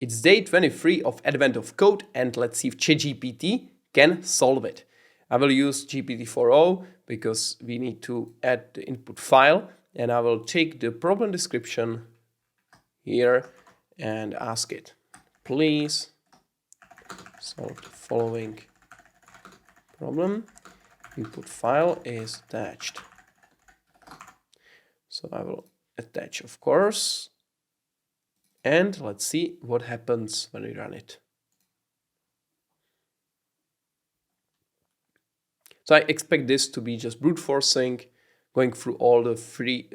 It's day 23 of Advent of Code, and let's see if ChatGPT can solve it. I will use GPT-4o because we need to add the input file, and I will take the problem description here and ask it, please solve the following problem. Input file is attached. So I will attach, of course. And let's see what happens when we run it. So I expect this to be just brute forcing, going through all the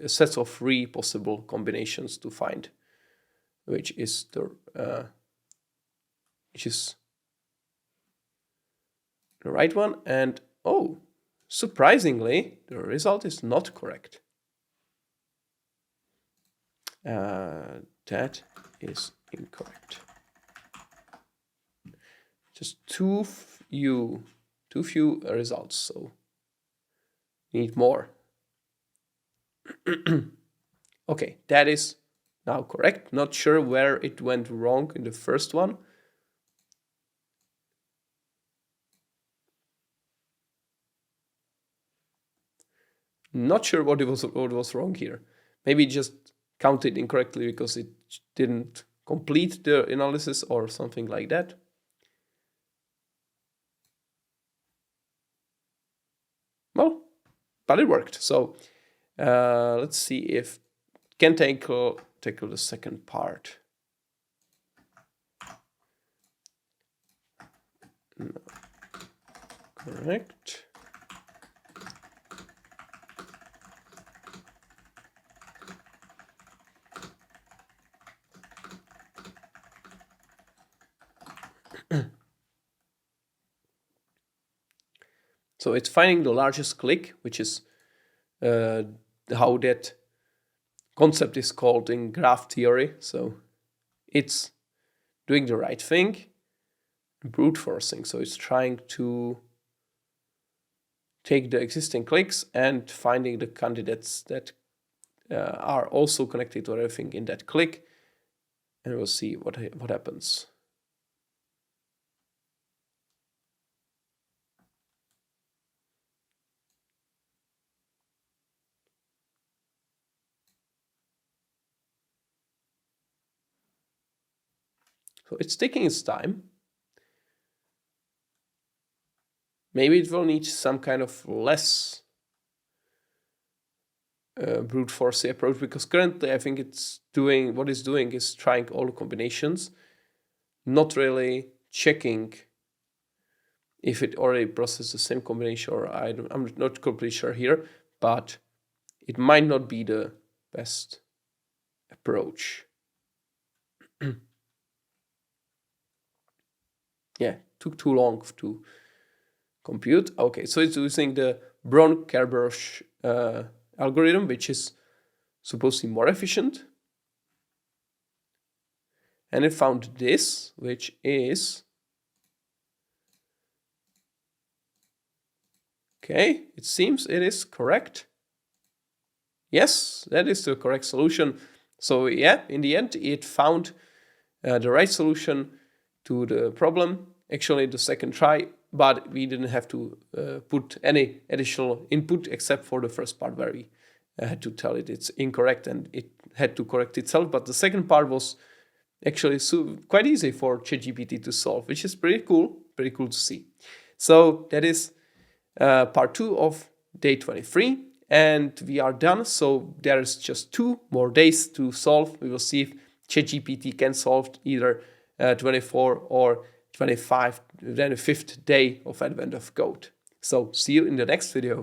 sets of three possible combinations to find which is the right one. And oh, surprisingly, the result is not correct. That is incorrect. Just too few results, so need more. Okay, that is now correct. Not sure where it went wrong in the first one. Not sure what was wrong here. Maybe just counted incorrectly because it didn't complete the analysis or something like that. Well, but it worked. So let's see if can tackle the second part. No. Correct. So it's finding the largest click, which is how that concept is called in graph theory. So it's doing the right thing, brute forcing. So it's trying to take the existing clicks and finding the candidates that are also connected to everything in that click, and we'll see what happens. So it's taking its time. Maybe it will need some kind of less brute force approach, because currently I think it's doing what it's doing is trying all the combinations, not really checking if it already processed the same combination, or I'm not completely sure here, but it might not be the best approach. Yeah, took too long to compute. Okay, so it's using the Braun-Kerbosch algorithm, which is supposed to be more efficient. And it found this, which is, okay, it seems it is correct. Yes, that is the correct solution. So yeah, in the end, it found the right solution to the problem, actually the second try, but we didn't have to put any additional input except for the first part where we had to tell it it's incorrect and it had to correct itself. But the second part was actually quite easy for ChatGPT to solve, which is pretty cool to see. So that is part 2 of day 23, and we are done. So there's just 2 more days to solve. We will see if ChatGPT can solve either 24 or 25, then the 5th day of Advent of Code. So see you in the next video.